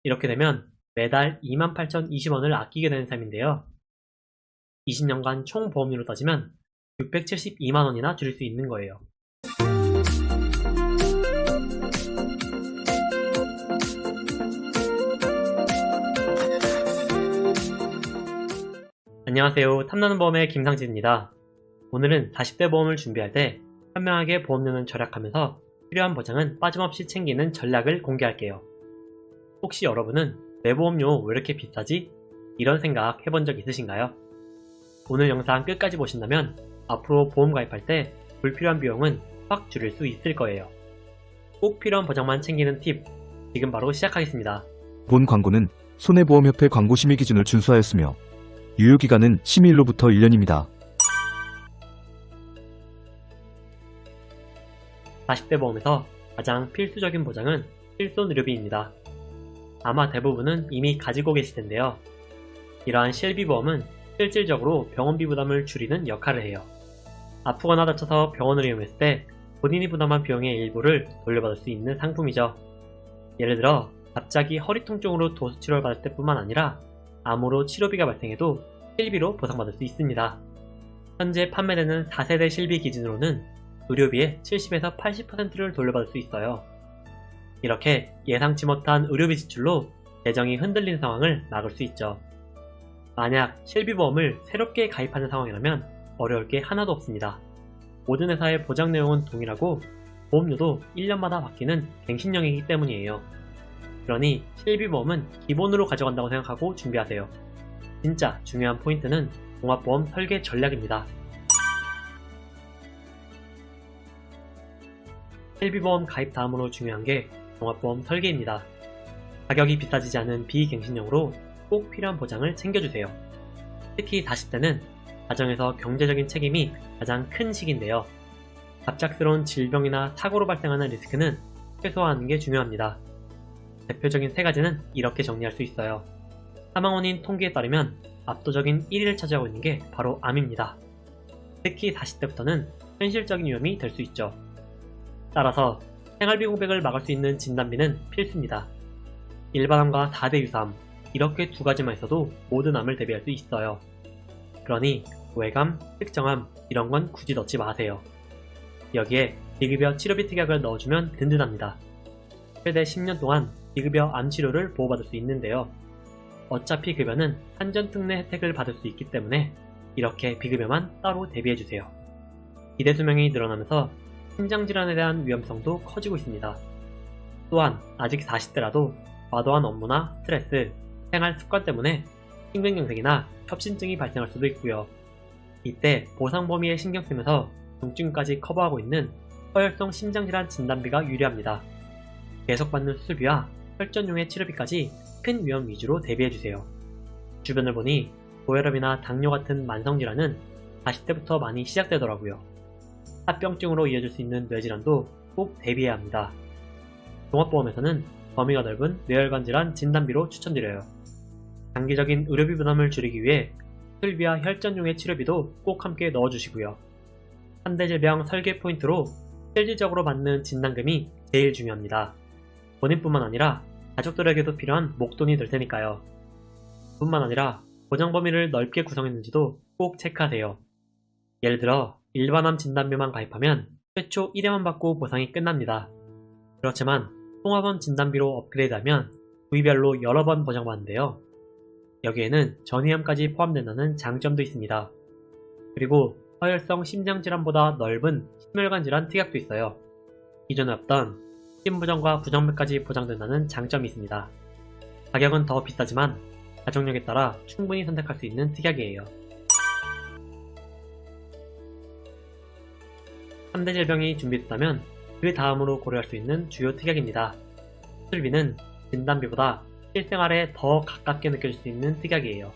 이렇게 되면 매달 28,020원을 아끼게 되는 셈인데요. 20년간 총 보험료로 따지면 672만원이나 줄일 수 있는 거예요. 안녕하세요. 탐나는 보험의 김상진입니다. 오늘은 40대 보험을 준비할 때 현명하게 보험료는 절약하면서 필요한 보장은 빠짐없이 챙기는 전략을 공개할게요. 혹시 여러분은 내 보험료 왜 이렇게 비싸지? 이런 생각 해본 적 있으신가요? 오늘 영상 끝까지 보신다면 앞으로 보험 가입할 때 불필요한 비용은 확 줄일 수 있을 거예요. 꼭 필요한 보장만 챙기는 팁, 지금 바로 시작하겠습니다. 본 광고는 손해보험협회 광고 심의 기준을 준수하였으며 유효기간은 심의일로부터 1년입니다. 40대 보험에서 가장 필수적인 보장은 실손 의료비입니다. 아마 대부분은 이미 가지고 계실 텐데요. 이러한 실비보험은 실질적으로 병원비 부담을 줄이는 역할을 해요. 아프거나 다쳐서 병원을 이용했을 때 본인이 부담한 비용의 일부를 돌려받을 수 있는 상품이죠. 예를 들어 갑자기 허리 통증으로 도수치료를 받을 때뿐만 아니라 암으로 치료비가 발생해도 실비로 보상받을 수 있습니다. 현재 판매되는 4세대 실비 기준으로는 의료비의 70에서 80%를 돌려받을 수 있어요. 이렇게 예상치 못한 의료비 지출로 재정이 흔들리는 상황을 막을 수 있죠. 만약 실비보험을 새롭게 가입하는 상황이라면 어려울 게 하나도 없습니다. 모든 회사의 보장 내용은 동일하고 보험료도 1년마다 바뀌는 갱신형이기 때문이에요. 그러니 실비보험은 기본으로 가져간다고 생각하고 준비하세요. 진짜 중요한 포인트는 종합보험 설계 전략입니다. 실비보험 가입 다음으로 중요한 게 종합보험 설계입니다. 가격이 비싸지지 않은 비갱신형으로 꼭 필요한 보장을 챙겨주세요. 특히 40대는 가정에서 경제적인 책임이 가장 큰 시기인데요. 갑작스러운 질병이나 사고로 발생하는 리스크는 최소화하는 게 중요합니다. 대표적인 세 가지는 이렇게 정리할 수 있어요. 사망 원인 통계에 따르면 압도적인 1위를 차지하고 있는 게 바로 암입니다. 특히 40대부터는 현실적인 위험이 될 수 있죠. 따라서 생활비 공백을 막을 수 있는 진단비는 필수입니다. 일반암과 4대 유사암, 이렇게 두 가지만 있어도 모든 암을 대비할 수 있어요. 그러니 외감, 특정암 이런 건 굳이 넣지 마세요. 여기에 비급여 치료비 특약을 넣어주면 든든합니다. 최대 10년 동안 비급여 암 치료를 보호받을 수 있는데요. 어차피 급여는 한전특례 혜택을 받을 수 있기 때문에 이렇게 비급여만 따로 대비해주세요. 기대 수명이 늘어나면서 심장질환에 대한 위험성도 커지고 있습니다. 또한 아직 40대라도 과도한 업무나 스트레스, 생활 습관 때문에 심근경색이나 협심증이 발생할 수도 있고요. 이때 보상 범위에 신경 쓰면서 중증까지 커버하고 있는 허혈성 심장질환 진단비가 유리합니다. 계속 받는 수술비와 혈전용의 치료비까지 큰 위험 위주로 대비해주세요. 주변을 보니 고혈압이나 당뇨 같은 만성질환은 40대부터 많이 시작되더라고요. 합병증으로 이어질 수 있는 뇌질환도 꼭 대비해야 합니다. 종합보험에서는 범위가 넓은 뇌혈관 질환 진단비로 추천드려요. 장기적인 의료비 부담을 줄이기 위해 수술비와 혈전용의 치료비도 꼭 함께 넣어주시고요. 3대 질병 설계 포인트로 실질적으로 받는 진단금이 제일 중요합니다. 본인뿐만 아니라 가족들에게도 필요한 목돈이 될 테니까요. 뿐만 아니라 보장 범위를 넓게 구성했는지도 꼭 체크하세요. 예를 들어 일반암 진단비만 가입하면 최초 1회만 받고 보상이 끝납니다. 그렇지만 통합암 진단비로 업그레이드하면 부위별로 여러 번 보장받는데요. 여기에는 전이암까지 포함된다는 장점도 있습니다. 그리고 허혈성 심장질환보다 넓은 심혈관 질환 특약도 있어요. 기존에 없던 심부전과 부정맥까지 보장된다는 장점이 있습니다. 가격은 더 비싸지만 가족력에 따라 충분히 선택할 수 있는 특약이에요. 3대 질병이 준비됐다면 그 다음으로 고려할 수 있는 주요 특약입니다. 수술비는 진단비보다 실생활에 더 가깝게 느껴질 수 있는 특약이에요.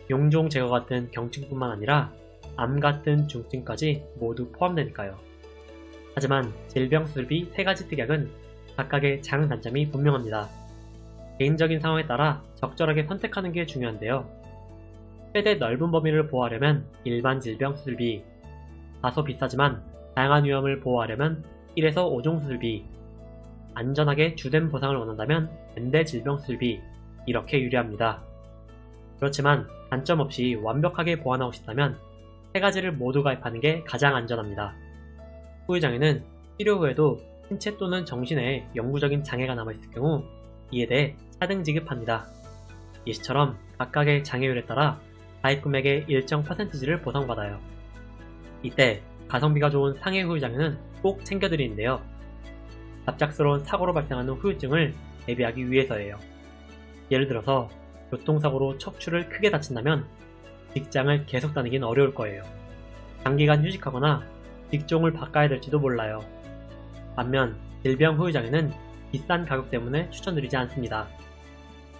용종 제거 같은 경증뿐만 아니라 암 같은 중증까지 모두 포함되니까요. 하지만 질병 수술비 3가지 특약은 각각의 장단점이 분명합니다. 개인적인 상황에 따라 적절하게 선택하는 게 중요한데요. 최대 넓은 범위를 보호하려면 일반 질병 수술비, 다소 비싸지만 다양한 위험을 보호하려면 1에서 5종 수술비, 안전하게 주된 보상을 원한다면 연대 질병 수술비 이렇게 유리합니다. 그렇지만 단점 없이 완벽하게 보완하고 싶다면 세 가지를 모두 가입하는 게 가장 안전합니다. 후유장애는 치료 후에도 신체 또는 정신에 영구적인 장애가 남아있을 경우 이에 대해 차등 지급합니다. 예시처럼 각각의 장애율에 따라 가입 금액의 일정 퍼센티지를 보상받아요. 이때 가성비가 좋은 상해 후유장애는 꼭 챙겨드리는데요. 갑작스러운 사고로 발생하는 후유증을 대비하기 위해서예요. 예를 들어서 교통사고로 척추를 크게 다친다면 직장을 계속 다니긴 어려울 거예요. 장기간 휴직하거나 직종을 바꿔야 될지도 몰라요. 반면 질병 후유장애는 비싼 가격 때문에 추천드리지 않습니다.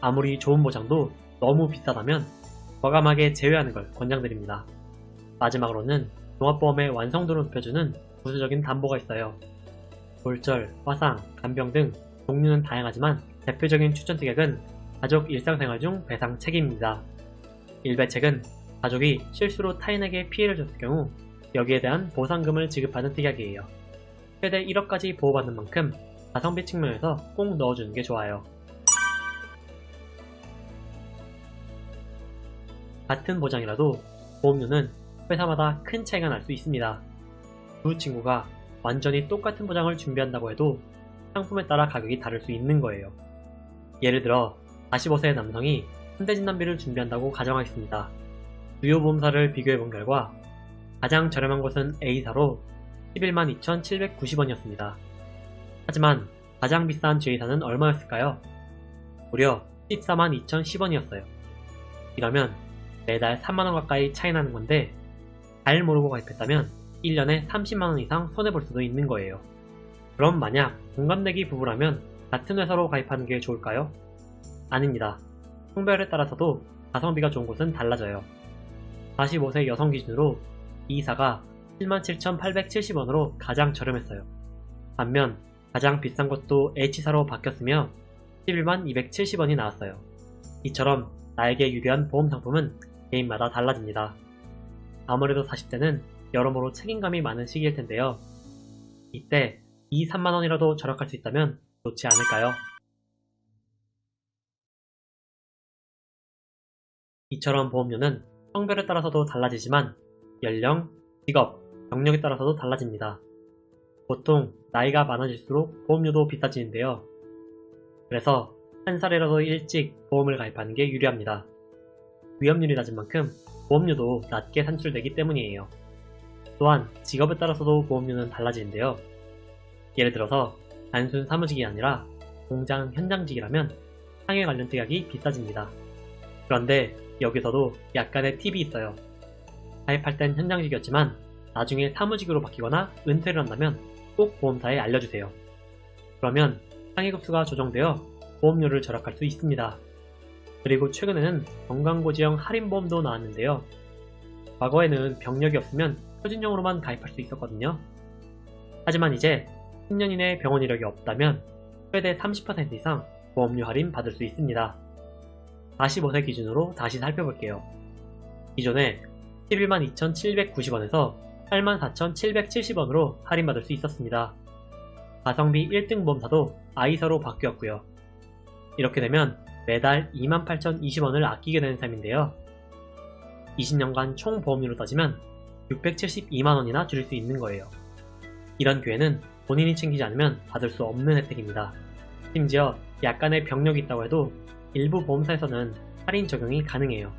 아무리 좋은 보장도 너무 비싸다면 과감하게 제외하는 걸 권장드립니다. 마지막으로는 종합보험의 완성도를 높여주는 부수적인 담보가 있어요. 골절, 화상, 간병 등 종류는 다양하지만 대표적인 추천 특약은 가족 일상생활 중 배상 책임입니다. 일배책은 가족이 실수로 타인에게 피해를 줬을 경우 여기에 대한 보상금을 지급하는 특약이에요. 최대 1억까지 보호받는 만큼 가성비 측면에서 꼭 넣어주는 게 좋아요. 같은 보장이라도 보험료는 회사마다 큰 차이가 날 수 있습니다. 두 친구가 완전히 똑같은 보장을 준비한다고 해도 상품에 따라 가격이 다를 수 있는 거예요. 예를 들어 45세 남성이 현대진단비를 준비한다고 가정하겠습니다. 주요 보험사를 비교해본 결과 가장 저렴한 곳은 A사로 11만 2,790원이었습니다. 하지만 가장 비싼 J사는 얼마였을까요? 무려 14만 2,010원이었어요. 이러면 매달 3만원 가까이 차이 나는 건데 잘 모르고 가입했다면 1년에 30만원 이상 손해볼 수도 있는 거예요. 그럼 만약 동갑내기 부부라면 같은 회사로 가입하는 게 좋을까요? 아닙니다. 성별에 따라서도 가성비가 좋은 곳은 달라져요. 45세 여성 기준으로 E사가 77,870원으로 가장 저렴했어요. 반면 가장 비싼 곳도 H사로 바뀌었으며 11만 270원이 나왔어요. 이처럼 나에게 유리한 보험 상품은 개인마다 달라집니다. 아무래도 40대는 여러모로 책임감이 많은 시기일 텐데요. 이때 2, 3만원이라도 절약할 수 있다면 좋지 않을까요? 이처럼 보험료는 성별에 따라서도 달라지지만 연령, 직업, 경력에 따라서도 달라집니다. 보통 나이가 많아질수록 보험료도 비싸지는데요. 그래서 한 살이라도 일찍 보험을 가입하는 게 유리합니다. 위험률이 낮은 만큼 보험료도 낮게 산출되기 때문이에요. 또한 직업에 따라서도 보험료는 달라지는데요. 예를 들어서 단순 사무직이 아니라 공장 현장직이라면 상해 관련 특약이 비싸집니다. 그런데 여기서도 약간의 팁이 있어요. 가입할 땐 현장직이었지만 나중에 사무직으로 바뀌거나 은퇴를 한다면 꼭 보험사에 알려주세요. 그러면 상해급수가 조정되어 보험료를 절약할 수 있습니다. 그리고 최근에는 건강고지형 할인보험도 나왔는데요. 과거에는 병력이 없으면 표준형으로만 가입할 수 있었거든요. 하지만 이제 10년 이내 병원 이력이 없다면 최대 30% 이상 보험료 할인 받을 수 있습니다. 45세 기준으로 다시 살펴볼게요. 기존에 11만 2,790원에서 84,770원으로 할인받을 수 있었습니다. 가성비 1등 보험사도 I사로 바뀌었고요. 이렇게 되면 매달 28,020원을 아끼게 되는 셈인데요. 20년간 총 보험료로 따지면 672만원이나 줄일 수 있는 거예요. 이런 기회는 본인이 챙기지 않으면 받을 수 없는 혜택입니다. 심지어 약간의 병력이 있다고 해도 일부 보험사에서는 할인 적용이 가능해요.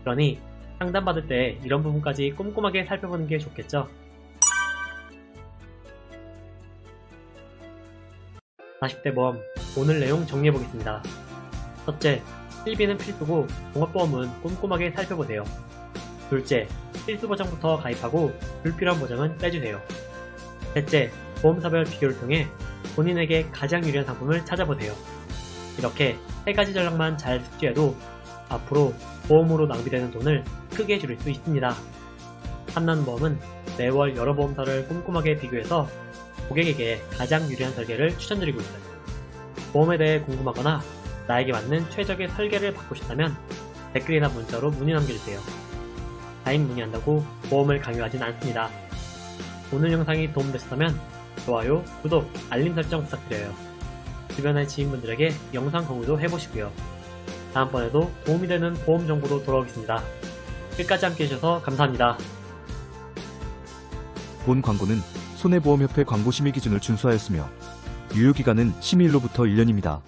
그러니 상담받을 때 이런 부분까지 꼼꼼하게 살펴보는 게 좋겠죠? 40대 보험 오늘 내용 정리해보겠습니다. 첫째, 실비는 필수고 종합보험은 꼼꼼하게 살펴보세요. 둘째, 필수 보장부터 가입하고 불필요한 보장은 빼주세요. 셋째, 보험사별 비교를 통해 본인에게 가장 유리한 상품을 찾아보세요. 이렇게 세 가지 전략만 잘 숙지해도 앞으로 보험으로 낭비되는 돈을 크게 줄일 수 있습니다. 삼란보험은 매월 여러 보험사를 꼼꼼하게 비교해서 고객에게 가장 유리한 설계를 추천드리고 있어요. 보험에 대해 궁금하거나 나에게 맞는 최적의 설계를 받고 싶다면 댓글이나 문자로 문의 남겨주세요. 가입 문의한다고 보험을 강요하진 않습니다. 오늘 영상이 도움되셨다면 좋아요, 구독, 알림 설정 부탁드려요. 주변의 지인분들에게 영상 공유도 해보시고요. 다음번에도 도움이 되는 보험 정보로 돌아오겠습니다. 끝까지 함께 해주셔서 감사합니다. 본 광고는 손해보험협회 광고심의 기준을 준수하였으며 유효기간은 심의일로부터 1년입니다.